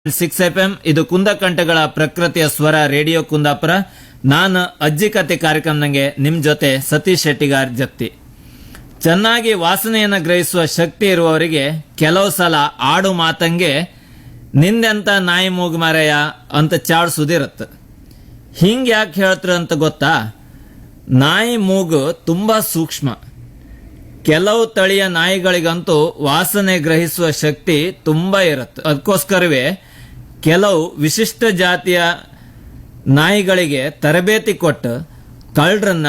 6 FM ಇದು ಕುಂದಕಂಠಗಳ ಪ್ರಕೃತಿಯ ಸ್ವರ ರೇಡಿಯೋ ಕುಂದಾಪುರ. ನಾನು ಅಜ್ಜಿ ಕತೆ ಕಾರ್ಯಕ್ರಮದಂಗೆ ನಿಮ್ ಜೊತೆ ಸತೀಶ್ ಶೆಟ್ಟಿಗಾರ್ ಜಪ್ತಿ. ಚೆನ್ನಾಗಿ ವಾಸನೆಯನ್ನು ಗ್ರಹಿಸುವ ಶಕ್ತಿ ಇರುವವರಿಗೆ ಕೆಲವು ಸಲ ಆಡು ಮಾತಂಗೆ ನಿಂದೆಂತ ನಾಯಿ ಮೂಗು ಮಾರಯ್ಯ ಅಂತ ಚಾಡ್ಸುದಿರತ್ತೆ. ಹಿಂಗೆ ಯಾಕೆ ಹೇಳ್ತಾರೆ ಅಂತ ಗೊತ್ತಾ? ನಾಯಿ ಮೂಗು ತುಂಬಾ ಸೂಕ್ಷ್ಮ. ಕೆಲವು ತಳಿಯ ನಾಯಿಗಳಿಗಂತೂ ವಾಸನೆ ಗ್ರಹಿಸುವ ಶಕ್ತಿ ತುಂಬಾ ಇರುತ್ತೆ. ಅದಕ್ಕೋಸ್ಕರವೇ ಕೆಲವು ವಿಶಿಷ್ಟ ಜಾತಿಯ ನಾಯಿಗಳಿಗೆ ತರಬೇತಿ ಕೊಟ್ಟು ಕಳ್ಳರನ್ನ,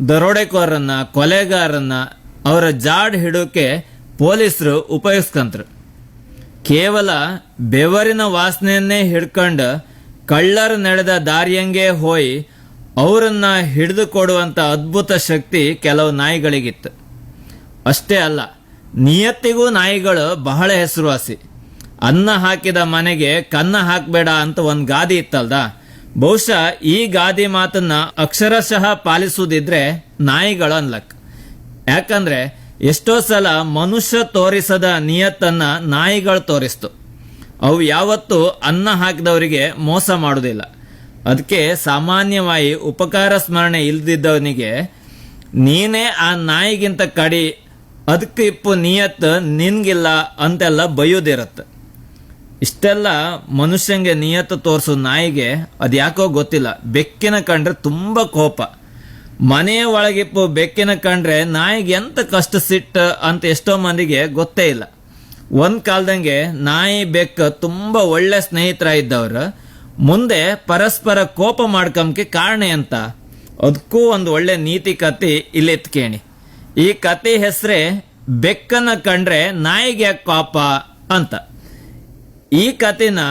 ದರೋಡೆಕೋರನ್ನ, ಕೊಲೆಗಾರನ್ನ ಅವರ ಜಾಡ್ ಹಿಡೋಕೆ ಪೊಲೀಸರು ಉಪಯೋಗಿಸ್ಕಂತ್ರು. ಕೇವಲ ಬೆವರಿನ ವಾಸನೆಯನ್ನೇ ಹಿಡ್ಕೊಂಡು ಕಳ್ಳರು ನಡೆದ ದಾರಿಯಂಗೆ ಹೋಯಿ ಅವರನ್ನ ಹಿಡಿದು ಕೊಡುವಂತ ಅದ್ಭುತ ಶಕ್ತಿ ಕೆಲವು ನಾಯಿಗಳಿಗಿತ್ತು. ಅಷ್ಟೇ ಅಲ್ಲ, ನಿಯತ್ತಿಗೂ ನಾಯಿಗಳು ಬಹಳ ಹೆಸರುವಾಸಿ. ಅನ್ನ ಹಾಕಿದ ಮನೆಗೆ ಕನ್ನ ಹಾಕಬೇಡ ಅಂತ ಒಂದು ಗಾದಿ ಇತ್ತಲ್ದ. ಬಹುಶಃ ಈ ಗಾದಿ ಮಾತನ್ನ ಅಕ್ಷರಶಃ ಪಾಲಿಸುವುದಿದ್ರೆ ನಾಯಿಗಳು ಅನ್ಲಕ್. ಯಾಕಂದ್ರೆ ಎಷ್ಟೋ ಸಲ ಮನುಷ್ಯ ತೋರಿಸದ ನಿಯತ್ತನ್ನ ನಾಯಿಗಳು ತೋರಿಸ್ತು. ಅವು ಯಾವತ್ತೂ ಅನ್ನ ಹಾಕಿದವರಿಗೆ ಮೋಸ ಮಾಡುವುದಿಲ್ಲ. ಅದಕ್ಕೆ ಸಾಮಾನ್ಯವಾಗಿ ಉಪಕಾರ ಸ್ಮರಣೆ ಇಲ್ದಿದ್ದವನಿಗೆ ನೀನೇ ಆ ನಾಯಿಗಿಂತ ಕಡಿ, ಅದಕ್ಕೆ ಇಪ್ಪು ನಿಯತ್ ನಿನ್ಗಿಲ್ಲ ಅಂತೆಲ್ಲ ಬೈಯೋದಿರತ್ತೆ. ಇಷ್ಟೆಲ್ಲ ಮನುಷ್ಯಂಗೆ ನಿಯತ್ತು ತೋರಿಸೋ ನಾಯಿಗೆ ಅದ್ಯಾಕೋ ಗೊತ್ತಿಲ್ಲ, ಬೆಕ್ಕಿನ ಕಂಡ್ರೆ ತುಂಬಾ ಕೋಪ. ಮನೆಯ ಒಳಗಿಪ್ಪು ಬೆಕ್ಕಿನ ಕಂಡ್ರೆ ನಾಯಿಗೆ ಎಂತ ಕಷ್ಟ ಸಿಟ್ಟು ಅಂತ ಎಷ್ಟೋ ಮಂದಿಗೆ ಗೊತ್ತೇ ಇಲ್ಲ. ಒಂದ್ ಕಾಲದಂಗೆ ನಾಯಿ ಬೆಕ್ಕ ತುಂಬಾ ಒಳ್ಳೆ ಸ್ನೇಹಿತರಾಗಿದ್ದವ್ರು ಮುಂದೆ ಪರಸ್ಪರ ಕೋಪ ಮಾಡ್ಕೊಂಬಕ್ಕೆ ಕಾರಣ ಅಂತ. ಅದಕ್ಕೂ ಒಂದು ಒಳ್ಳೆ ನೀತಿ ಕತೆ ಇಲ್ಲಿ ಎತ್ಕೇಣಿ. ಈ ಕತೆ ಹೆಸರೇ ಬೆಕ್ಕನ್ನ ಕಂಡ್ರೆ ನಾಯಿಗೆ ಯಾಕೆ ಕೋಪ ಅಂತ. ಈ ಕತೆನ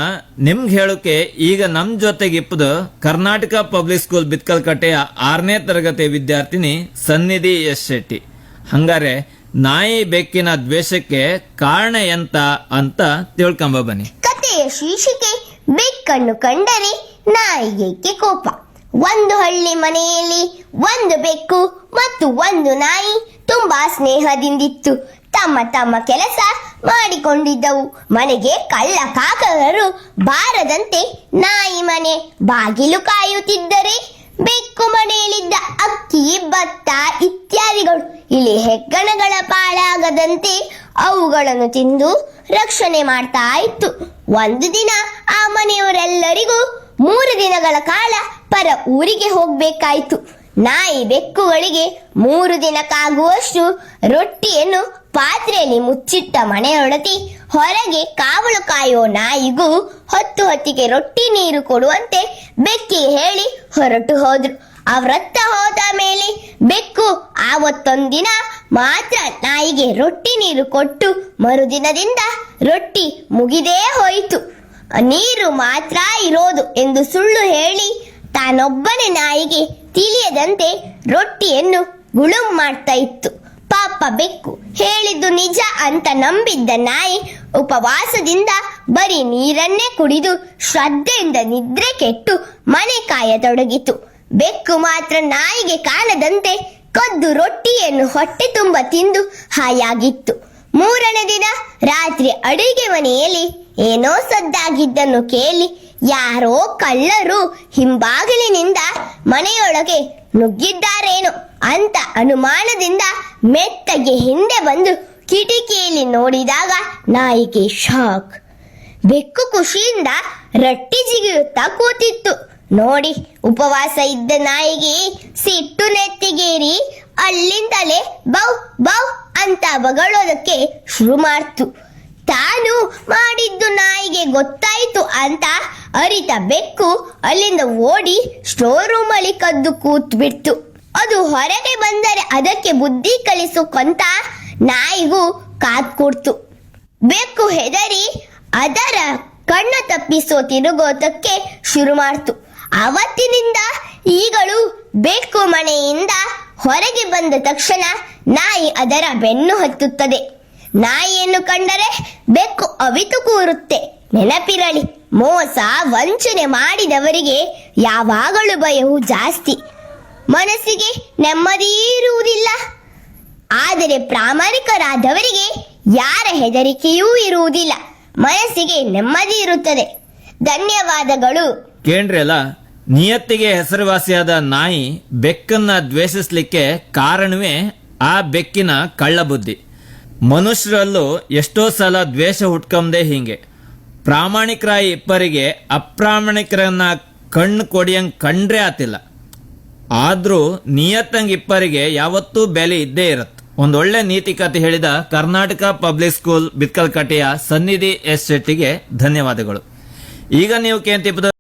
ನಿಮ್ಗೆ ಹೇಳೋಕೆ ಈಗ ನಮ್ ಜೊತೆಗೆ ಇಪ್ಪದು ಕರ್ನಾಟಕ ಪಬ್ಲಿಕ್ ಸ್ಕೂಲ್ ಬಿತ್ಕಲ್ಕಟ್ಟೆಯ 6ನೇ ತರಗತಿ ವಿದ್ಯಾರ್ಥಿನಿ ಸನ್ನಿಧಿ ಎಸ್ ಶೆಟ್ಟಿ. ಹಂಗಾರೆ ನಾಯಿ ಬೆಕ್ಕಿನ ದ್ವೇಷಕ್ಕೆ ಕಾರಣ ಎಂತ ಅಂತ ತಿಳ್ಕೊಂಬ ಬನ್ನಿ. ಕಥೆಯ ಶೀರ್ಷಿಕೆ ಬೆಕ್ಕನ್ನು ಕಂಡರೆ ನಾಯಿಗೆ ಕೋಪ. ಒಂದು ಹಳ್ಳಿ ಮನೆಯಲ್ಲಿ ಒಂದು ಬೆಕ್ಕು ಮತ್ತು ಒಂದು ನಾಯಿ ತುಂಬಾ ಸ್ನೇಹದಿಂದಿತ್ತು. ತಮ್ಮ ತಮ್ಮ ಕೆಲಸ ಮಾಡಿಕೊಂಡಿದ್ದವು. ಮನೆಗೆ ಕಳ್ಳ ಕಾಕರು ಬಾರದಂತೆ ನಾಯಿ ಮನೆ ಬಾಗಿಲು ಕಾಯುತ್ತಿದ್ದರೆ ಬೆಕ್ಕು ಮನೆಯಲ್ಲಿದ್ದ ಅಕ್ಕಿ, ಭತ್ತ ಇತ್ಯಾದಿಗಳು ಇಲಿ ಹೆಗ್ಗಣಗಳ ಪಾಳಾಗದಂತೆ ಅವುಗಳನ್ನು ತಿಂದು ರಕ್ಷಣೆ ಮಾಡ್ತಾ ಇತ್ತು. ಒಂದು ದಿನ ಆ ಮನೆಯವರೆಲ್ಲರಿಗೂ 3 ದಿನಗಳ ಕಾಲ ಪರ ಊರಿಗೆ ಹೋಗ್ಬೇಕಾಯ್ತು. ನಾಯಿ ಬೆಕ್ಕುಗಳಿಗೆ 3 ದಿನಕ್ಕಾಗುವಷ್ಟು ರೊಟ್ಟಿಯನ್ನು ಪಾತ್ರೆಯಲ್ಲಿ ಮುಚ್ಚಿಟ್ಟ ಮನೆಯೊಡತಿ ಹೊರಗೆ ಕಾವಲು ಕಾಯೋ ನಾಯಿಗೂ ಹೊತ್ತಿಗೆ ರೊಟ್ಟಿ ನೀರು ಕೊಡುವಂತೆ ಬೆಕ್ಕಿಗೆ ಹೇಳಿ ಹೊರಟು ಹೋದ್ರು. ಅವರತ್ತ ಹೋದ ಮೇಲೆ ಬೆಕ್ಕು ಆವತ್ತೊಂದಿನ ಮಾತ್ರ ನಾಯಿಗೆ ರೊಟ್ಟಿ ನೀರು ಕೊಟ್ಟು ಮರುದಿನದಿಂದ ರೊಟ್ಟಿ ಮುಗಿದೇ ಹೋಯಿತು. ನೀರು ಮಾತ್ರ ಇರೋದು ಎಂದು ಸುಳ್ಳು ಹೇಳಿ ತಾನೊಬ್ಬನೇ ನಾಯಿಗೆ ತಿಳಿಯದಂತೆ ರೊಟ್ಟಿಯನ್ನು ಗುಳುಂ ಮಾಡ್ತಾ ಇತ್ತು. ಪಾಪ ಬೆಕ್ಕು ಹೇಳಿದ್ದು ನಿಜ ಅಂತ ನಂಬಿದ್ದ ನಾಯಿ ಉಪವಾಸದಿಂದ ಬರೀ ನೀರನ್ನೇ ಕುಡಿದು ಶ್ರದ್ಧೆಯಿಂದ ನಿದ್ರೆ ಕೆಟ್ಟು ಮನೆ ಕಾಯತೊಡಗಿತು. ಬೆಕ್ಕು ಮಾತ್ರ ನಾಯಿಗೆ ಕಾಣದಂತೆ ಕದ್ದು ರೊಟ್ಟಿಯನ್ನು ಹೊಟ್ಟೆ ತುಂಬ ತಿಂದು ಹಾಯಾಗಿತ್ತು. 3ನೇ ದಿನ ರಾತ್ರಿ ಅಡುಗೆ ಮನೆಯಲ್ಲಿ ಏನೋ ಸದ್ದಾಗಿದ್ದನ್ನು ಕೇಳಿ ಯಾರೋ ಕಳ್ಳರು ಹಿಂಬಾಗಿಲಿನಿಂದ ಮನೆಯೊಳಗೆ ನುಗ್ಗಿದ್ದಾರೇನೋ ಅಂತ ಅನುಮಾನದಿಂದ ಮೆತ್ತಗೆ ಹಿಂದೆ ಬಂದು ಕಿಟಕಿಯಲ್ಲಿ ನೋಡಿದಾಗ ನಾಯಿಗೆ ಶಾಕ್. ಬೆಕ್ಕು ಖುಷಿಯಿಂದ ರೊಟ್ಟಿ ಜಿಗಿಯುತ್ತಾ ಕೂತಿತ್ತು. ನೋಡಿ, ಉಪವಾಸ ಇದ್ದ ನಾಯಿಗೆ ಸಿಟ್ಟು ನೆತ್ತಿಗೇರಿ ಅಲ್ಲಿಂದಲೇ ಬೌ ಬೌ ಅಂತ ಬಗಳೋದಕ್ಕೆ ಶುರು ಮಾಡ್ತು. ತಾನು ಮಾಡಿದ್ದು ನಾಯಿಗೆ ಗೊತ್ತಾಯ್ತು ಅಂತ ಅರಿತ ಬೆಕ್ಕು ಅಲ್ಲಿಂದ ಓಡಿ ಸ್ಟೋರ್ ರೂಮ್ ಅಲ್ಲಿ ಕದ್ದು ಕೂತ್ ಬಿಡ್ತು. ಅದು ಹೊರಗೆ ಬಂದರೆ ಅದಕ್ಕೆ ಬುದ್ಧಿ ಕಲಿಸುಕೊಂತ ನಾಯಿಗೂ ಕಾದ್ ಕೂಡ್ತು. ಬೆಕ್ಕು ಹೆದರಿ ಅದರ ಕಣ್ಣು ತಪ್ಪಿಸೋ ತಿರುಗೋತಕ್ಕೆ ಶುರು ಮಾಡ್ತು. ಅವತ್ತಿನಿಂದ ಈಗಳು ಬೆಕ್ಕು ಮನೆಯಿಂದ ಹೊರಗೆ ಬಂದ ತಕ್ಷಣ ನಾಯಿ ಅದರ ಬೆನ್ನು ಹತ್ತುತ್ತದೆ. ನಾಯಿಯನ್ನು ಕಂಡರೆ ಬೆಕ್ಕು ಅವಿತು ಕೂರುತ್ತೆ. ನೆನಪಿರಲಿ, ಮೋಸ ವಂಚನೆ ಮಾಡಿದವರಿಗೆ ಯಾವಾಗಲೂ ಭಯವು ಜಾಸ್ತಿ. ಮನಸ್ಸಿಗೆ ನೆಮ್ಮದಿ ಇರುವುದಿಲ್ಲ. ಆದರೆ ಪ್ರಾಮಾಣಿಕರಾದವರಿಗೆ ಯಾರ ಹೆದರಿಕೆಯೂ ಇರುವುದಿಲ್ಲ. ಮನಸ್ಸಿಗೆ ನೆಮ್ಮದಿ ಇರುತ್ತದೆ. ಧನ್ಯವಾದಗಳು. ಕೇಂದ್ರಿ ಅಲ್ಲ, ನಿಯತ್ತಿಗೆ ಹೆಸರುವಾಸಿಯಾದ ನಾಯಿ ಬೆಕ್ಕನ್ನ ದ್ವೇಷಿಸ್ಲಿಕ್ಕೆ ಕಾರಣವೇ ಆ ಬೆಕ್ಕಿನ ಕಳ್ಳಬುದ್ಧಿ. ಮನುಷ್ಯರಲ್ಲೂ ಎಷ್ಟೋ ಸಲ ದ್ವೇಷ ಹುಟ್ಕಂದೇ ಹಿಂಗೆ. ಪ್ರಾಮಾಣಿಕರಾಯಿ ಇಪ್ಪರಿಗೆ ಅಪ್ರಾಮಾಣಿಕರನ್ನ ಕಣ್ಣು ಕೊಡಿಯಂಗ್ ಕಂಡ್ರೆ ಆತಿಲ್ಲ. ಆದ್ರೂ ನಿಯತ್ತಂಗ್ ಇಪ್ಪರಿಗೆ ಯಾವತ್ತೂ ಬೆಲೆ ಇದ್ದೇ ಇರತ್ತೆ. ಒಂದೊಳ್ಳೆ ನೀತಿ ಕಥೆ ಹೇಳಿದ ಕರ್ನಾಟಕ ಪಬ್ಲಿಕ್ ಸ್ಕೂಲ್ ಬಿತ್ಕಲ್ಕಟ್ಟೆಯ ಸನ್ನಿಧಿ ಎಸ್ ಶೆಟ್ಟಿಗೆ ಧನ್ಯವಾದಗಳು. ಈಗ ನೀವು ಕೇಂತಿಪ್ಪದ